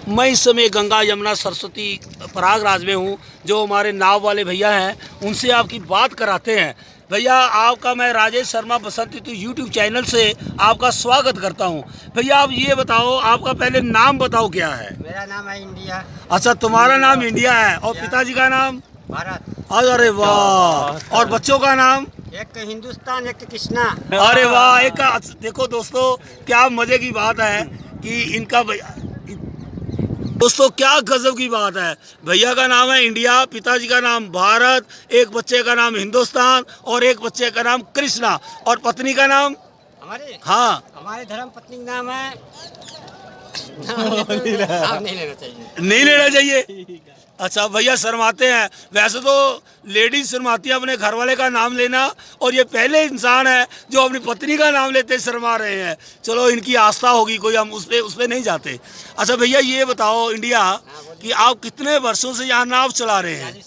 मैं इस समय गंगा यमुना सरस्वती प्रयागराज में हूँ। जो हमारे नाव वाले भैया हैं उनसे आपकी बात कराते हैं। भैया आपका मैं राजेश शर्मा बसंत ऋतु यूट्यूब चैनल से आपका स्वागत करता हूँ। भैया आप ये बताओ, आपका पहले नाम बताओ क्या है? मेरा नाम है इंडिया। अच्छा, तुम्हारा नाम इंडिया है और पिताजी का नाम? भारत। अरे वाह। और बच्चों का नाम? एक हिंदुस्तान, एक कृष्णा। अरे वाह। एक देखो दोस्तों, क्या मजे की बात है कि इनका दोस्तों क्या गजब की बात है। भैया का नाम है इंडिया, पिताजी का नाम भारत, एक बच्चे का नाम हिंदुस्तान और एक बच्चे का नाम कृष्णा, और पत्नी का नाम? हमारे हाँ, धर्म पत्नी का नाम है नाम नहीं लेना चाहिए। नहीं लेना चाहिए। अच्छा, भैया शर्माते हैं। वैसे तो लेडीज शर्माती है अपने घर वाले का नाम लेना, और ये पहले इंसान है जो अपनी पत्नी का नाम लेते शर्मा रहे हैं। चलो, इनकी आस्था होगी कोई, हम उस पे नहीं जाते। अच्छा भैया ये बताओ इंडिया कि आप कितने वर्षों से यहाँ नाव चला रहे हैं?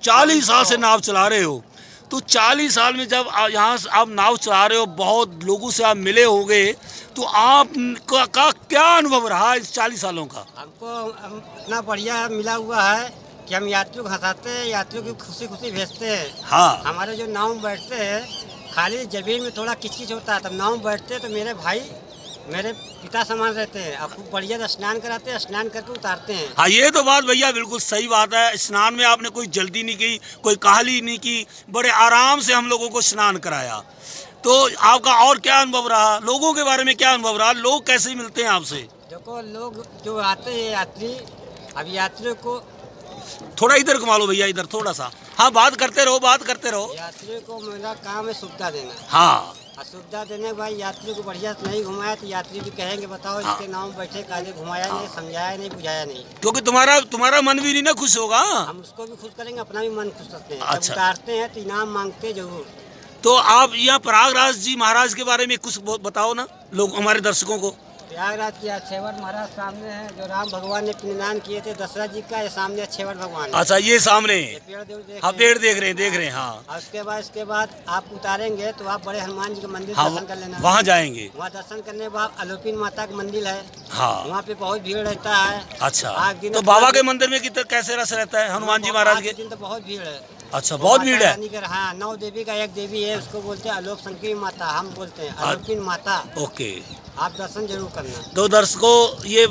40 साल से नाव चला रहे हो। तो 40 साल में जब यहाँ आप नाव चला रहे हो, बहुत लोगों से आप मिले होंगे, तो आप का क्या अनुभव रहा इस 40 सालों का? हमको इतना बढ़िया मिला हुआ है कि हम यात्रियों को हंसाते हैं, यात्रियों की खुशी खुशी भेजते हैं। हाँ, हमारे जो नाव में बैठते हैं, खाली जमीन में थोड़ा किचकिच होता है, तब नाव में बैठते हैं तो मेरे भाई मेरे पिता समान रहते हैं। अब खूब बढ़िया से स्नान कराते हैं, स्नान करके उतारते हैं। हाँ, ये तो बात भैया बिल्कुल सही बात है। स्नान में आपने कोई जल्दी नहीं की, कोई काहली नहीं की, बड़े आराम से हम लोगों को स्नान कराया। तो आपका और क्या अनुभव रहा? लोगों के बारे में क्या अनुभव रहा? लोग कैसे मिलते हैं आपसे? देखो, लोग जो आते हैं यात्री, अब यात्रियों को थोड़ा इधर घुमा लो भैया, इधर थोड़ा सा। हाँ, बात करते रहो, बात करते रहो। यात्रियों को मेरा काम है सुविधा देना। हाँ, और सुविधा देने के बाद यात्री को बढ़िया से नहीं घुमाया तो यात्री भी कहेंगे बताओ इसके नाम बैठे काहे घुमाया नहीं, समझाया नहीं, बुझाया नहीं। क्योंकि तुम्हारा मन भी नहीं ना खुश होगा। हम उसको भी खुश करेंगे, अपना भी मन खुश करते हैं। अच्छा। जब उतारते हैं तो इनाम मांगते हैं जरूर। तो आप यहाँ प्रयागराज जी महाराज के बारे में कुछ बताओ ना, लोग हमारे दर्शकों को। प्रयागराज की अच्छेवर महाराज सामने है, जो राम भगवान ने पिंडदान किए थे दशरथ जी का, ये सामने अच्छेवर भगवान है। अच्छा, ये सामने पेड़ देख हाँ, पेड़ देख रहे हैं। हाँ, और इसके बाद आप उतारेंगे तो आप बड़े हनुमान जी का मंदिर हाँ, दर्शन कर लेना। वहाँ जाएंगे। वहाँ दर्शन करने के बाद आलोपीन माता का मंदिर है। हाँ, वहाँ पे बहुत भीड़ रहता है। अच्छा। तो बाबा के मंदिर में कैसे रस रहता है हनुमान जी महाराज के? दिन तो बहुत भीड़ है। अच्छा, बहुत भीड़ है। हाँ, 9 देवी का एक देवी है, उसको बोलते हैं आलोक संकीर्णी माता, हम बोलते हैं आलोकिन माता। ओके, आप दर्शन जरूर करना। तो दर्शकों, ये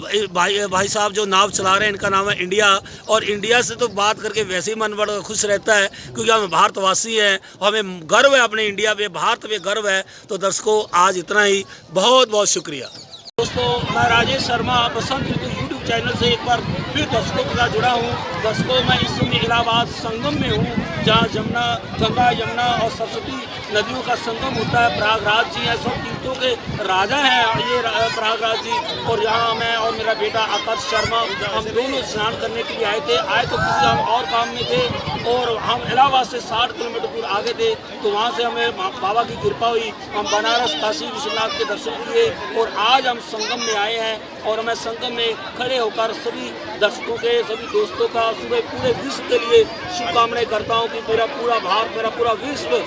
भाई साहब जो नाव चला रहे हैं, इनका नाम है इंडिया। और इंडिया से तो बात करके वैसे ही मन बड़ा खुश रहता है, क्योंकि हम भारतवासी हैं और हमें गर्व है अपने इंडिया पे, भारत पे गर्व है। तो दर्शकों, आज इतना ही, बहुत बहुत शुक्रिया। दोस्तों, मैं राजेश शर्मा बसंत ऋतु यूट्यूब चैनल से एक बार फिर दर्शकों के साथ जुड़ा हूँ। दर्शकों, मैं इस समय इलाहाबाद संगम में हूँ, जहाँ गंगा यमुना और सरस्वती नदियों का संगम होता है। प्रयागराज जी हैं, सब तीर्थों के राजा हैं ये प्रयागराज जी। और यहाँ मैं और मेरा बेटा आकाश शर्मा, हम दोनों स्नान करने के लिए आए तो किसी हम और काम में थे, और हम इलाहाबाद से 60 किलोमीटर दूर आगे थे। तो वहाँ से हमें बाबा की कृपा हुई, हम बनारस काशी विश्वनाथ के दर्शन किए, और आज हम संगम में आए हैं। और मैं संगम में खड़े होकर सभी दर्शकों के, सभी दोस्तों का, सुबह पूरे विश्व के लिए शुभकामनाएं करता हूँ कि मेरा पूरा भारत, मेरा पूरा विश्व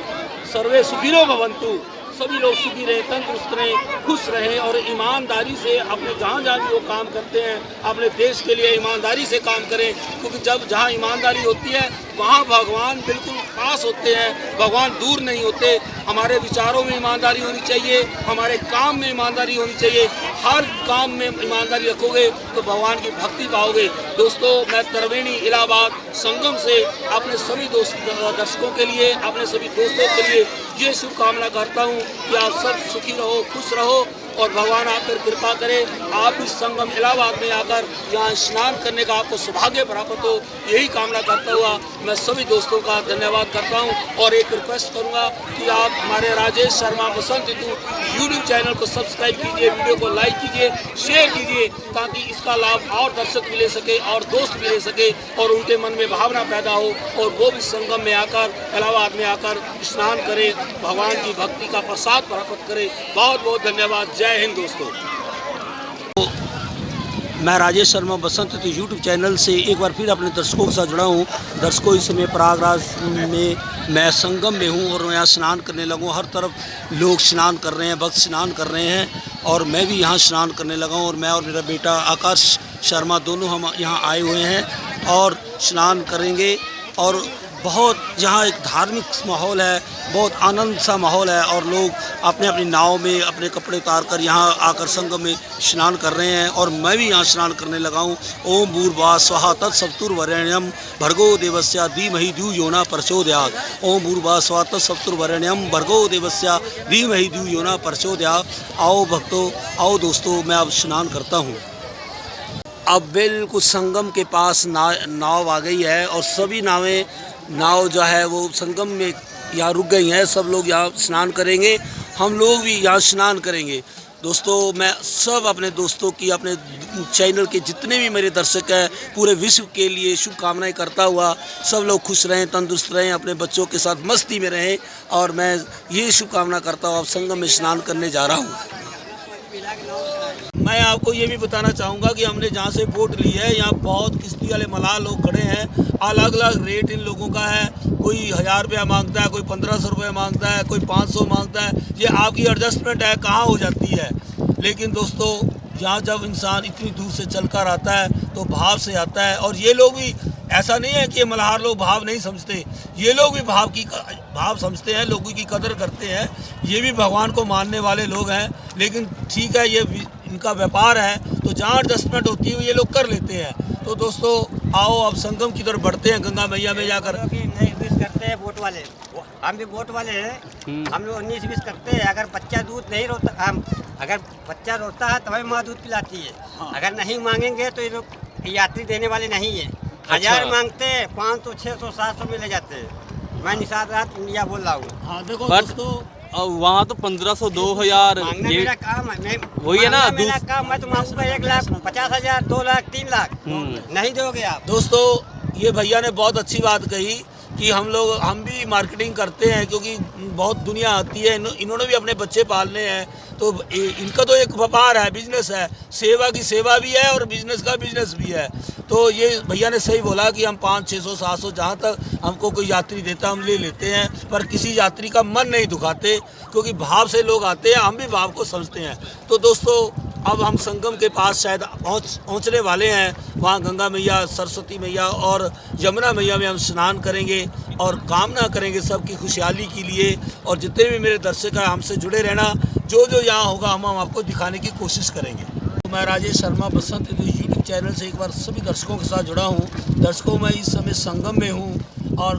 सर्वे सुखिनो भवन्तु, सभी लोग सुखी रहे, तंदुरुस्त रहें, खुश रहें, और ईमानदारी से अपने जहाँ जहाँ भी वो काम करते हैं अपने देश के लिए ईमानदारी से काम करें। क्योंकि जब जहाँ ईमानदारी होती है वहाँ भगवान बिल्कुल पास होते हैं, भगवान दूर नहीं होते। हमारे विचारों में ईमानदारी होनी चाहिए, हमारे काम में ईमानदारी होनी चाहिए। हर काम में ईमानदारी रखोगे तो भगवान की भक्ति पाओगे। दोस्तों, मैं त्रिवेणी इलाहाबाद संगम से अपने सभी दर्शकों के लिए, अपने सभी दोस्तों के लिए ये शुभकामना करता हूँ कि आप सब सुखी रहो, खुश रहो, और भगवान आप पर कृपा करे। आप इस संगम इलाहाबाद में आकर यहाँ स्नान करने का आपको सौभाग्य प्राप्त हो, यही कामना करता हुआ मैं सभी दोस्तों का धन्यवाद करता हूँ। और एक रिक्वेस्ट करूँगा कि आप हमारे राजेश शर्मा बसंत ऋतु यूट्यूब चैनल को सब्सक्राइब कीजिए, वीडियो को लाइक कीजिए, शेयर कीजिए, ताकि इसका लाभ और दर्शक भी ले सके और दोस्त भी ले सके, और उनके मन में भावना पैदा हो, और वो भी संगम में आकर, इलाहाबाद में आकर स्नान करें, भगवान की भक्ति का प्रसाद प्राप्त करें। बहुत बहुत धन्यवाद। जय हिंद दोस्तों। मैं राजेश शर्मा बसंत ऋतु यूट्यूब चैनल से एक बार फिर अपने दर्शकों के साथ जुड़ा हूँ। दर्शकों, इस समय प्रयागराज में मैं संगम में हूँ और यहाँ स्नान करने लगा हूँ। हर तरफ लोग स्नान कर रहे हैं, भक्त स्नान कर रहे हैं, और मैं भी यहाँ स्नान करने लगा हूँ। और मैं और मेरा बेटा आकाश शर्मा दोनों हम यहाँ आए हुए हैं और स्नान करेंगे। और बहुत यहाँ एक धार्मिक माहौल है, बहुत आनंद सा माहौल है और लोग अपने अपनी नाव में अपने कपड़े उतार कर यहाँ आकर संगम में स्नान कर रहे हैं। और मैं भी यहाँ स्नान करने लगा हूँ। ओम भूर्भुवः स्वः तत्सवितुर्वरेण्यं भर्गो देवस्य धीमहि धियो यो न प्रचोदयात्। ओम भूर्भुवः स्वः तत्सवितुर्वरेण्यं भर्गो देवस्य धीमहि धियो यो न प्रचोदयात्। आओ भक्तों, आओ दोस्तों, मैं अब स्नान करता हूँ। अब बिल्कुल संगम के पास नाव आ गई है और सभी नाव जो है वो संगम में यहाँ रुक गई हैं। सब लोग यहाँ स्नान करेंगे, हम लोग भी यहाँ स्नान करेंगे। दोस्तों, मैं सब अपने दोस्तों की, अपने चैनल के जितने भी मेरे दर्शक हैं, पूरे विश्व के लिए शुभकामनाएं करता हुआ सब लोग खुश रहें, तंदुरुस्त रहें, अपने बच्चों के साथ मस्ती में रहें। और मैं ये शुभकामना करता हूँ, अब संगम में स्नान करने जा रहा हूँ। मैं आपको ये भी बताना चाहूँगा कि हमने जहाँ से बोट ली है, यहाँ बहुत किश्ती वाले मलाह लोग खड़े हैं। अलग अलग रेट इन लोगों का है। कोई 1000 रुपया मांगता है, कोई 1500 रुपये मांगता है, कोई 500 मांगता है। ये आपकी एडजस्टमेंट है, कहाँ हो जाती है। लेकिन दोस्तों, यहाँ जब इंसान इतनी दूर से चलकर आता है तो भाव से आता है। और ये लोग भी, ऐसा नहीं है कि ये मल्हार लोग भाव नहीं समझते, ये लोग भी भाव समझते हैं, लोगों की कदर करते हैं। ये भी भगवान को मानने वाले लोग हैं। लेकिन ठीक है, ये इनका व्यापार है, तो जहाँ एडजस्टमेंट होती है ये लोग कर लेते हैं। तो दोस्तों, आओ अब संगम की तरफ बढ़ते हैं, गंगा मैया में जाकर। नहीं विश करते हैं बोट वाले, हम भी बोट वाले हैं। हम लोग 19 विश करते हैं। अगर बच्चा दूध नहीं रोता, अगर बच्चा रोता है तभी माँ दूध पिलाती है। हाँ। अगर नहीं मांगेंगे तो ये लोग यात्री देने वाले नहीं है। 1000 मांगते हैं, 500, 600, 700 में ले जाते हैं। मैं निषाद रात इंडिया बोल रहा हूँ। हाँ देखो दोस्तों, वहाँ तो 1500, 2000 मांगना मेरा काम है। मैं वही है ना, मेरा काम। मैं तो मांगूंगा 1,50,000, 2 लाख, 3 लाख। नहीं दोगे आप। दोस्तों, ये भैया ने बहुत अच्छी बात कही कि हम भी मार्केटिंग करते हैं, क्योंकि बहुत दुनिया आती है। इन्होंने भी अपने बच्चे पालने हैं, तो इनका तो एक व्यापार है, बिजनेस है। सेवा की सेवा भी है और बिजनेस का बिजनेस भी है। तो ये भैया ने सही बोला कि हम 500, 600, 700 जहाँ तक हमको कोई यात्री देता हम ले लेते हैं, पर किसी यात्री का मन नहीं दुखाते, क्योंकि भाव से लोग आते हैं, हम भी भाव को समझते हैं। तो दोस्तों, अब हम संगम के पास शायद पहुंचने वाले हैं। वहाँ गंगा मैया, सरस्वती मैया और यमुना मैया में हम स्नान करेंगे और कामना करेंगे सबकी खुशहाली के लिए। और जितने भी मेरे दर्शक हैं, हमसे जुड़े रहना। जो जो यहाँ होगा हम आपको दिखाने की कोशिश करेंगे। तो मैं राजेश शर्मा बसंत यूट्यूब चैनल से एक बार सभी दर्शकों के साथ जुड़ा हूँ। दर्शकों, मैं इस समय संगम में हूँ और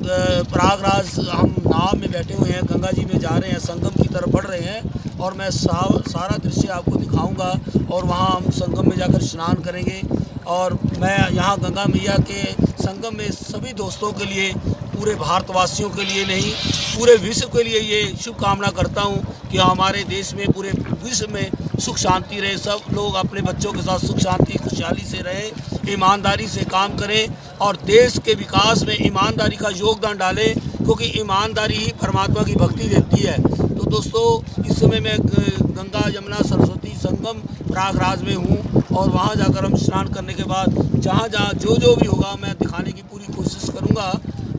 प्रयागराज हम नाव में बैठे हुए हैं, गंगा जी में जा रहे हैं, संगम की तरफ बढ़ रहे हैं। और मैं सारा दृश्य आपको दिखाऊंगा और वहाँ हम संगम में जाकर स्नान करेंगे। और मैं यहाँ गंगा मैया के संगम में सभी दोस्तों के लिए, पूरे भारतवासियों के लिए नहीं, पूरे विश्व के लिए ये शुभकामना करता हूँ कि हमारे देश में, पूरे विश्व में सुख शांति रहे। सब लोग अपने बच्चों के साथ सुख शांति खुशहाली से रहें, ईमानदारी से काम करें और देश के विकास में ईमानदारी का योगदान डालें, क्योंकि ईमानदारी ही परमात्मा की भक्ति देती है। तो दोस्तों, इस समय मैं गंगा, यमुना, सरस्वती संगम प्रयागराज में हूँ और वहाँ जाकर हम स्नान करने के बाद जहाँ जहाँ जो भी होगा मैं दिखाने की पूरी कोशिश करूँगा।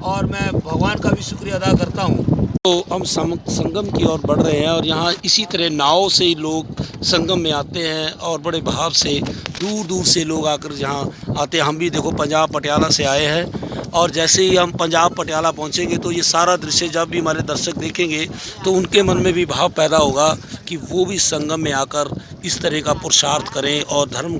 और मैं भगवान का भी शुक्रिया अदा करता हूँ। तो हम संगम की ओर बढ़ रहे हैं और यहाँ इसी तरह नाव से लोग संगम में आते हैं और बड़े भाव से दूर दूर से लोग आकर यहाँ आते हैं। हम भी देखो पंजाब पटियाला से आए हैं और जैसे ही हम पंजाब पटियाला पहुँचेंगे तो ये सारा दृश्य जब भी हमारे दर्शक देखेंगे तो उनके मन में भी भाव पैदा होगा कि वो भी संगम में आकर इस तरह का पुरुषार्थ करें और धर्म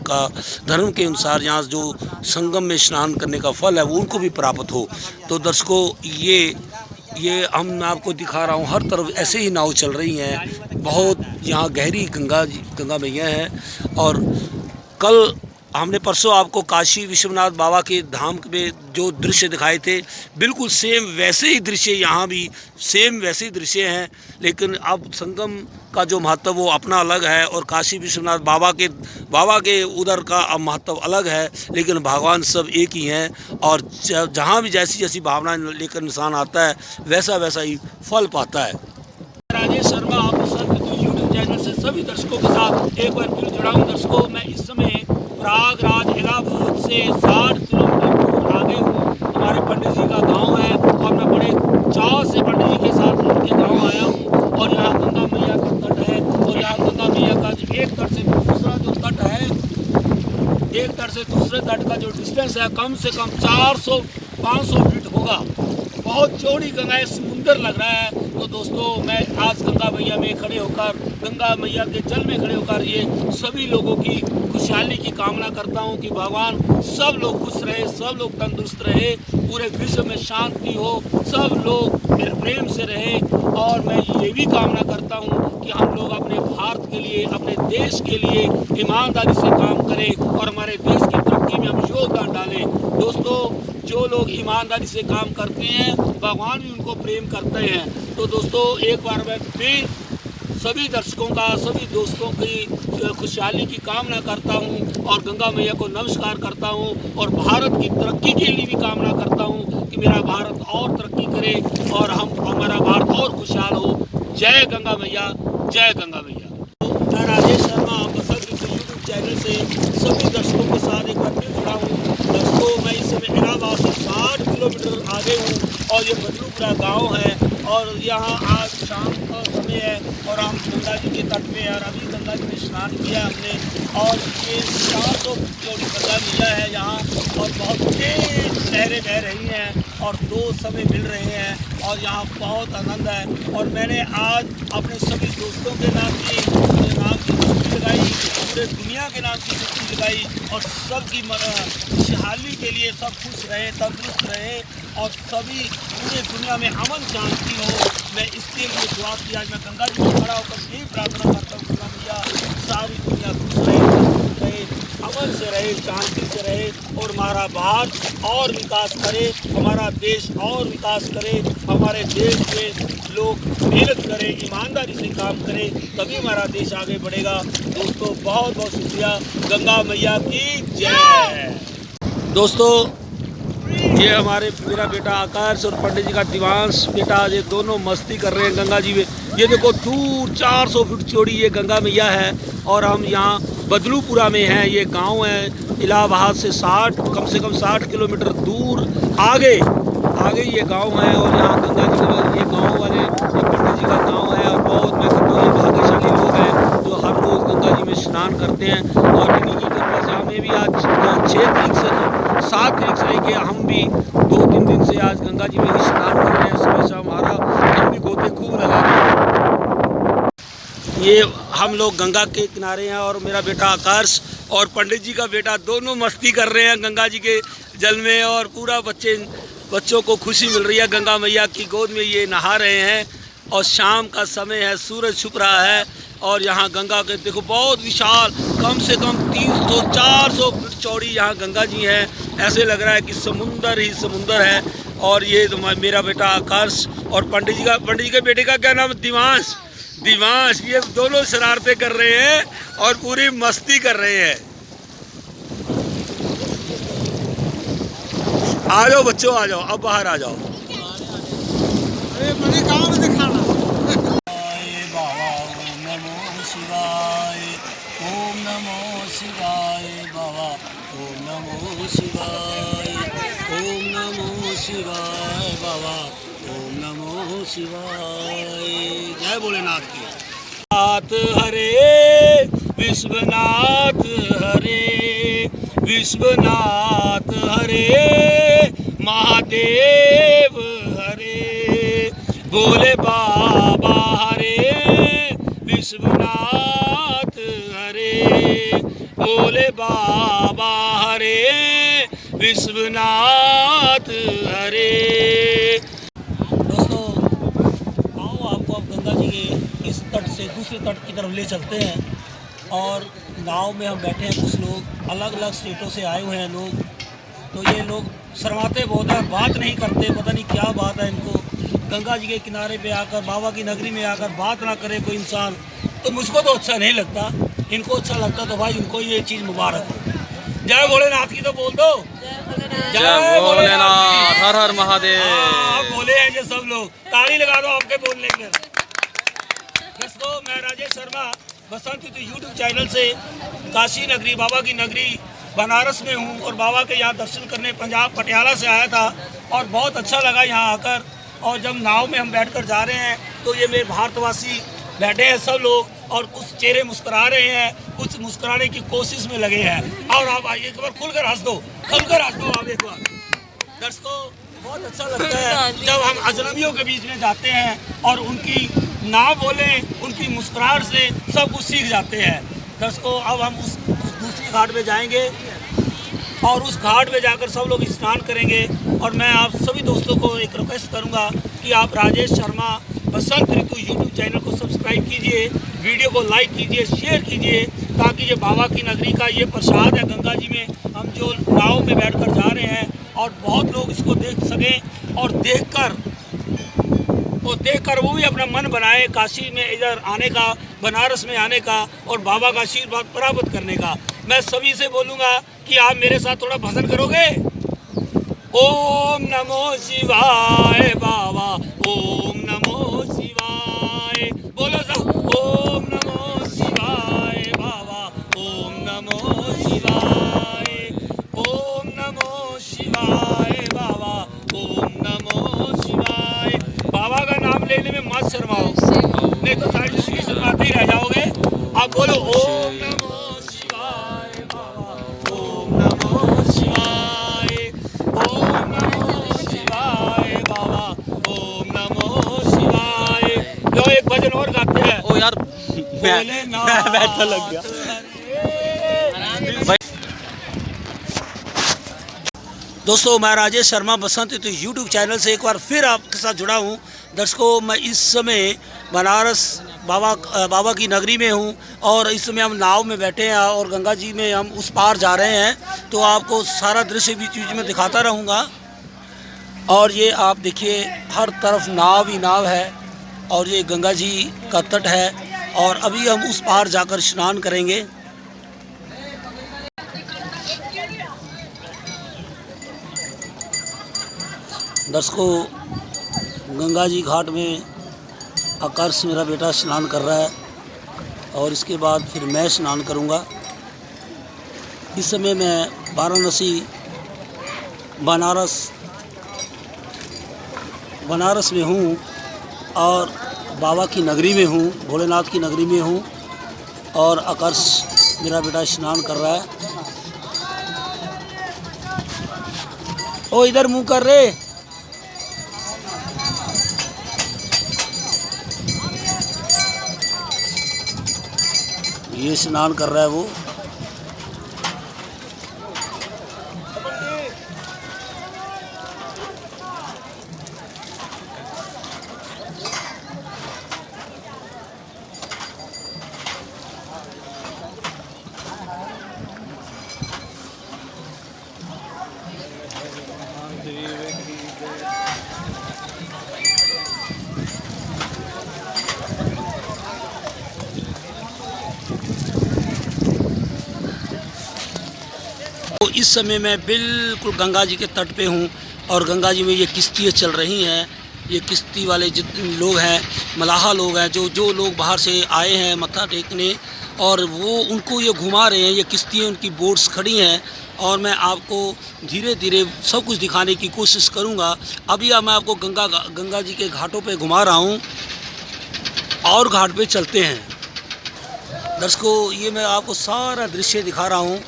के अनुसार यहाँ जो संगम में स्नान करने का फल है वो उनको भी प्राप्त हो। तो दर्शकों, ये हम आपको दिखा रहा हूँ, हर तरफ ऐसे ही नाव चल रही हैं। बहुत यहाँ गहरी गंगा मैया है। और कल हमने परसों आपको काशी विश्वनाथ बाबा के धाम में जो दृश्य दिखाए थे, बिल्कुल सेम वैसे ही दृश्य यहाँ भी सेम वैसे ही दृश्य हैं। लेकिन अब संगम का जो महत्व वो अपना अलग है और काशी विश्वनाथ बाबा के उधर का अब महत्व अलग है, लेकिन भगवान सब एक ही हैं। और जहाँ भी जैसी जैसी भावना लेकर इंसान आता है वैसा वैसा ही फल पाता है। राजेश शर्मा आप यूट्यूब चैनल से सभी दर्शकों के साथ एक बार फिर जुड़ा हूँ। दर्शकों, मैं इस समय प्रयागराज इलाहाबाद से 60 किलोमीटर दूर आगे हूँ। हमारे पंडित जी का गांव है और मैं बड़े चाव से पंडित जी के साथ उनके गांव आया हूँ। और यहाँ गंगा मैया का तट है और यहाँ गंगा मैया का एक तट से दूसरा जो तट है, एक तट से दूसरे तट का जो डिस्टेंस है कम से कम 400-500 फीट होगा। बहुत चौड़ी गंगा है, समुंदर लग रहा है। तो दोस्तों मैं आज गंगा मैया में खड़े होकर, गंगा मैया के जल में खड़े होकर ये सभी लोगों की खुशहाली की कामना करता हूँ कि भगवान सब लोग खुश रहे, सब लोग तंदुरुस्त रहे, पूरे विश्व में शांति हो, सब लोग प्रेम से रहे। और मैं ये भी कामना करता हूँ कि हम लोग अपने भारत के लिए, अपने देश के लिए ईमानदारी से काम करें और हमारे देश की तरक्की में हम योगदान डालें। दोस्तों जो लोग ईमानदारी से काम करते हैं भगवान भी उनको प्रेम करते हैं। तो दोस्तों एक बार मैं फिर सभी दर्शकों का, सभी दोस्तों की खुशहाली की कामना करता हूं और गंगा मैया को नमस्कार करता हूं और भारत की तरक्की के लिए भी कामना करता हूं कि मेरा भारत और तरक्की करे और हमारा भारत और खुशहाल हो। जय गंगा मैया, जय गंगा मैया। मैं राजेश शर्मा बसंत यूट्यूब चैनल से सभी दर्शकों के साथ एक बार फिर जुड़ा हूँ। दोस्तों मैं इस समय इलाहाबाद से 60 किलोमीटर आगे हूँ और ये बदलूपुरा गाँव है और यहाँ आज शाम का समय है और हम गंगा जी के तट पे और अभी गंगा जी में स्नान किया हमने और ये 400 चौड़ी गंगा मैया है यहाँ और बहुत तेज लहरें बह रही हैं और दो समय मिल रहे हैं और यहाँ बहुत आनंद है। और मैंने आज अपने सभी दोस्तों के नाम की डुबकी लगाई, पूरे दुनिया के नाम की डुबकी लगाई और सबकी खुशहाली के लिए सब खुश रहे, तंदुरुस्त रहे और सभी पूरे दुनिया में अमन शांति हो। मैं इसके लिए दुआ की आज मैं गंगा जी में खड़ा होकर यही प्रार्थना करता हूँ गंगा मैया सारी दुनिया खुश रहे, तंदुरुस्त रहे, अमन से रहे, शांति से रहे और हमारा भारत और विकास करे, हमारा देश और विकास करे, हमारे देश में लोग मेहनत करें, ईमानदारी से काम करें, तभी हमारा देश आगे बढ़ेगा। दोस्तों बहुत बहुत शुक्रिया, गंगा मैया की जय। दोस्तों ये मेरा बेटा आकाश और पंडित जी का दिवांश बेटा, ये दोनों मस्ती कर रहे हैं गंगा जी में। ये देखो दूर 400 फीट चौड़ी ये गंगा मैया है और हम यहाँ बदलूपुरा में हैं। ये गांव है इलाहाबाद से कम से कम 60 किलोमीटर दूर आगे ये गांव है और यहाँ गंगा जी का ये गांव वाले ये पंडित जी का गांव है और बहुत मैं कहता हूँ ये भाग्यशाली लोग हैं जो हर रोज़ गंगा जी में स्नान करते हैं और इन्हीं की कृपा से हमें भी आज 7 तारीख से लेके हम भी 2-3 दिन से आज गंगा जी में ही स्नान कर रहे हैं। सुबह शाम हम भी गोते खूब लगा रहे हैं। ये हम लोग गंगा के किनारे हैं और मेरा बेटा आकाश और पंडित जी का बेटा दोनों मस्ती कर रहे हैं गंगा जी के जल में और पूरा बच्चों को खुशी मिल रही है। गंगा मैया की गोद में ये नहा रहे हैं और शाम का समय है, सूरज छुप रहा है और यहाँ गंगा के देखो बहुत विशाल कम से कम 300-400 फीट चौड़ी यहाँ गंगा जी है। ऐसे लग रहा है कि समुंदर ही समुंदर है। और ये मेरा बेटा आकाश और पंडित जी के बेटे का क्या नाम है, दिवांश, ये दोनों शरारतें कर रहे हैं और पूरी मस्ती कर रहे हैं। आ जाओ बच्चों, आ जाओ, अब बाहर आ जाओ। अरे मैंने गाँव में दिखाना। ओम नमो शिवाय, ओम नमो शिवाय बाबा, ओम नमो शिवाय, ओम नमो शिवाय बाबा, ओम नमो शिवाय। जय भोलेनाथ की। नाथ हरे विश्वनाथ हरे, विश्वनाथ हरे महादेव हरे, भोले बाबा हरे विश्वनाथ हरे, भोले बाबा हरे विश्वनाथ हरे। दोस्तों आओ आपको अब गंगा जी के इस तट से दूसरे तट की तरफ ले चलते हैं और नाव में हम बैठे हैं। कुछ लोग अलग अलग स्टेटों से आए हुए हैं लोग, तो ये लोग शर्माते बहुत हैं, बात नहीं करते, पता नहीं क्या बात है इनको। गंगा जी के किनारे पे आकर, बाबा की नगरी में आकर बात ना करे कोई इंसान, तो मुझको तो अच्छा नहीं लगता। इनको अच्छा लगता तो भाई इनको ये चीज़ मुबारक हो। जय भोलेनाथ की तो बोल दो, जय भोलेनाथ, हर हर महादेव। आप बोले हैं ये सब लोग, ताली लगा दो आपके बोलने के। दोस्तों मैं राजेश शर्मा बसंत यूट्यूब चैनल से काशी नगरी, बाबा की नगरी बनारस में हूँ और बाबा के यहाँ दर्शन करने पंजाब पटियाला से आया था और बहुत अच्छा लगा यहाँ आकर। और जब नाव में हम बैठकर जा रहे हैं तो ये मेरे भारतवासी बैठे हैं सब लोग और कुछ चेहरे मुस्कुरा रहे हैं, कुछ मुस्कुराने की कोशिश में लगे हैं। और आप आइए एक बार खुलकर हंस दो आप एक बार। दर्शकों बहुत अच्छा लगता है जब हम अजनबियों के बीच में जाते हैं और उनकी ना बोलें, उनकी मुस्कुराहट से सब कुछ सीख जाते हैं। दर्शकों अब हम उस दूसरी घाट पे जाएंगे और उस घाट पे जाकर सब लोग स्नान करेंगे। और मैं आप सभी दोस्तों को एक रिक्वेस्ट करूंगा कि आप राजेश शर्मा बसंत ऋतु यूट्यूब चैनल को सब्सक्राइब कीजिए, वीडियो को लाइक कीजिए, शेयर कीजिए, ताकि ये बाबा की नगरी का ये प्रसाद है गंगा जी में हम जो नाव में बैठकर जा रहे हैं और बहुत लोग इसको देख सकें और देखकर वो भी अपना मन बनाए काशी में इधर आने का, बनारस में आने का और बाबा का आशीर्वाद प्राप्त करने का। मैं सभी से बोलूँगा कि आप मेरे साथ थोड़ा भजन करोगे। ओम नमो शिवाय बाबा, ओम नमो शिवाय, बोलो सब ओम नमो शिवाय बाबा, ओम नमो शिवाय, ओम नमो शिवाय बाबा, ओम नमो शिवाय। बाबा का नाम लेने में मत शर्माओ, नहीं तो सारी जिंदगी शर्माते ही रह जाओगे। आप बोलो ओम नमो शिवाय बाबा, ओम नमो शिवाय, ओम नमो शिवाय बाबा, ओम नमो शिवाय। लो एक भजन और गाते हैं। ओ यार मैं बैठा लग गया। दोस्तों मैं राजेश शर्मा बसंत ऋतु यूट्यूब चैनल से एक बार फिर आपके साथ जुड़ा हूँ। दर्शकों मैं इस समय बनारस बाबा की नगरी में हूँ और इस समय हम नाव में बैठे हैं और गंगा जी में हम उस पार जा रहे हैं। तो आपको सारा दृश्य बीच बीच में दिखाता रहूँगा। और ये आप देखिए हर तरफ नाव ही नाव है और ये गंगा जी का तट है और अभी हम उस पार जाकर स्नान करेंगे। दर्शकों गंगा जी घाट में आकर्ष मेरा बेटा स्नान कर रहा है और इसके बाद फिर मैं स्नान करूंगा। इस समय मैं वाराणसी बनारस में हूँ और बाबा की नगरी में हूँ, भोलेनाथ की नगरी में हूँ और आकर्ष मेरा बेटा स्नान कर रहा है। ओ इधर मुँह कर रे। ये स्नान कर रहा है वो। तो इस समय मैं बिल्कुल गंगा जी के तट पे हूँ और गंगा जी में ये किश्तियाँ चल रही हैं। ये किश्ती वाले जितने लोग हैं, मलाहा लोग हैं, जो लोग बाहर से आए हैं मत्था टेकने और वो उनको ये घुमा रहे हैं। ये किश्तियाँ उनकी बोट्स खड़ी हैं और मैं आपको धीरे धीरे सब कुछ दिखाने की कोशिश करूँगा। अभी मैं आपको गंगा जी के घाटों पे घुमा रहा हूँ और घाट पे चलते हैं। दर्शकों ये मैं आपको सारा दृश्य दिखा रहा हूँ।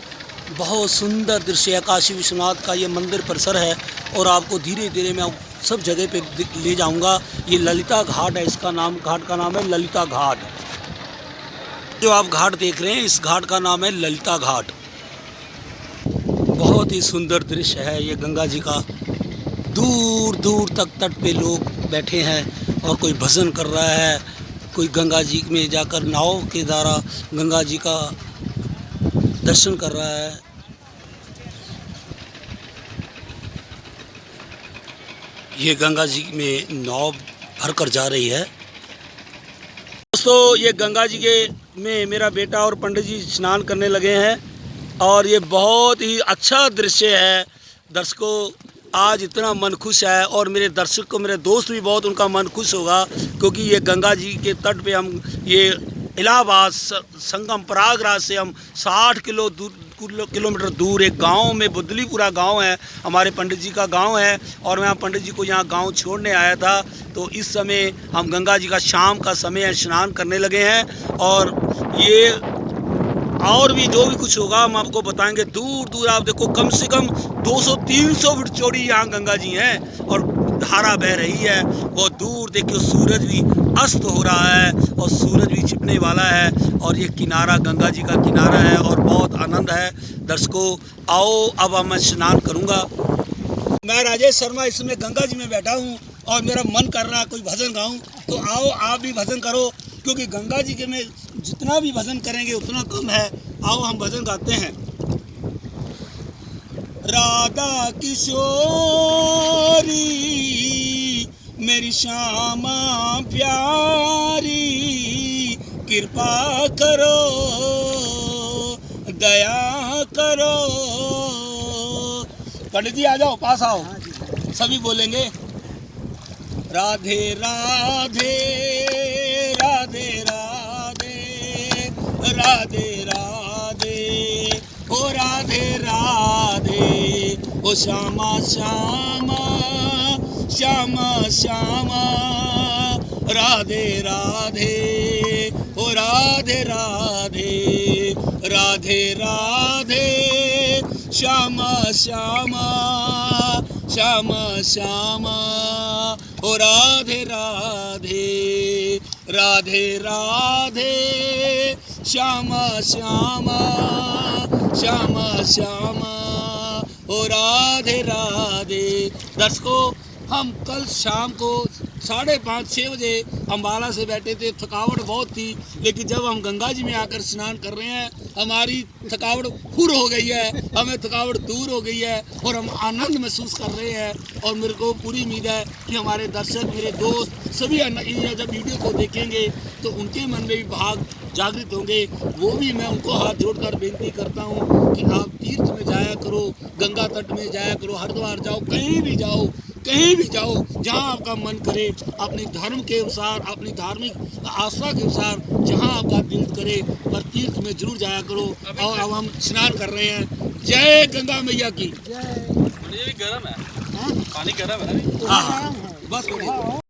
बहुत सुंदर दृश्य है। काशी विश्वनाथ का ये मंदिर परिसर है और आपको धीरे धीरे मैं सब जगह पे ले जाऊंगा। ये ललिता घाट है, इसका नाम, घाट का नाम है ललिता घाट। जो आप घाट देख रहे हैं इस घाट का नाम है ललिता घाट। बहुत ही सुंदर दृश्य है ये गंगा जी का। दूर दूर तक तट पे लोग बैठे हैं और कोई भजन कर रहा है, कोई गंगा जी में जाकर नाव के द्वारा गंगा जी का दर्शन कर रहा है। ये गंगा जी में नाव भरकर जा रही है। दोस्तों ये गंगा जी के में मेरा बेटा और पंडित जी स्नान करने लगे हैं और ये बहुत ही अच्छा दृश्य है। दर्शकों आज इतना मन खुश है और मेरे दर्शक को, मेरे दोस्त भी बहुत उनका मन खुश होगा क्योंकि ये गंगा जी के तट पे हम ये इलाहाबाद संगम प्रयागराज से हम 60 किलोमीटर दूर एक गांव में, बुदलीपुरा गांव है, हमारे पंडित जी का गांव है, और मैं पंडित जी को यहाँ गांव छोड़ने आया था। तो इस समय हम गंगा जी का शाम का समय है, स्नान करने लगे हैं। और ये और भी जो भी कुछ होगा हम आपको बताएंगे। दूर दूर आप देखो, कम से कम 200-300 फीट चौड़ी यहाँ गंगा जी हैं और धारा बह रही है। वो दूर देखिए सूरज भी अस्त हो रहा है और सूरज भी छिपने वाला है, और ये किनारा गंगा जी का किनारा है और बहुत आनंद है। दर्शकों आओ, अब मैं स्नान करूँगा। मैं राजेश शर्मा इस समय गंगा जी में बैठा हूँ और मेरा मन कर रहा है कोई भजन गाऊँ, तो आओ आप भी भजन करो, क्योंकि गंगा जी के में जितना भी भजन करेंगे उतना कम है। आओ हम भजन गाते हैं। राधा किशोरी मेरी श्यामा प्यारी, कृपा करो दया करो। पंडित जी आ जाओ, पास आओ, सभी बोलेंगे राधे राधे राधे राधे राधे राधे, ओ राधे राधे, ओ श्यामा श्यामा श्यामा श्यामा, राधे राधे, ओ राधे राधे राधे राधे, श्यामा श्यामा श्यामा श्यामा, ओ राधे राधे राधे राधे, श्यामा श्यामा श्यामा श्यामा, ओ राधे राधे। दर्शकों हम कल शाम को 5:30-6 बजे अम्बाला से बैठे थे। थकावट बहुत थी, लेकिन जब हम गंगा जी में आकर स्नान कर रहे हैं हमारी थकावट पूरी हो गई है, हमें थकावट दूर हो गई है और हम आनंद महसूस कर रहे हैं। और मेरे को पूरी उम्मीद है कि हमारे दर्शक, मेरे दोस्त सभी जब वीडियो को देखेंगे तो उनके मन में भी भाव जागृत होंगे। वो भी मैं उनको हाथ जोड़कर बेनती करता हूँ कि आप तीर्थ में जाया करो, गंगा तट में जाया करो, हरिद्वार जाओ, कहीं भी जाओ, कहीं भी जाओ जहाँ आपका मन करे, अपने धर्म के अनुसार, अपनी धार्मिक आस्था के अनुसार जहाँ आपका दिल करे, पर तीर्थ में जरूर जाया करो। और अब हम स्नान कर रहे हैं। जय गंगा मैया की। ये भी गर्म है, पानी गर्म है ना। हाँ बस।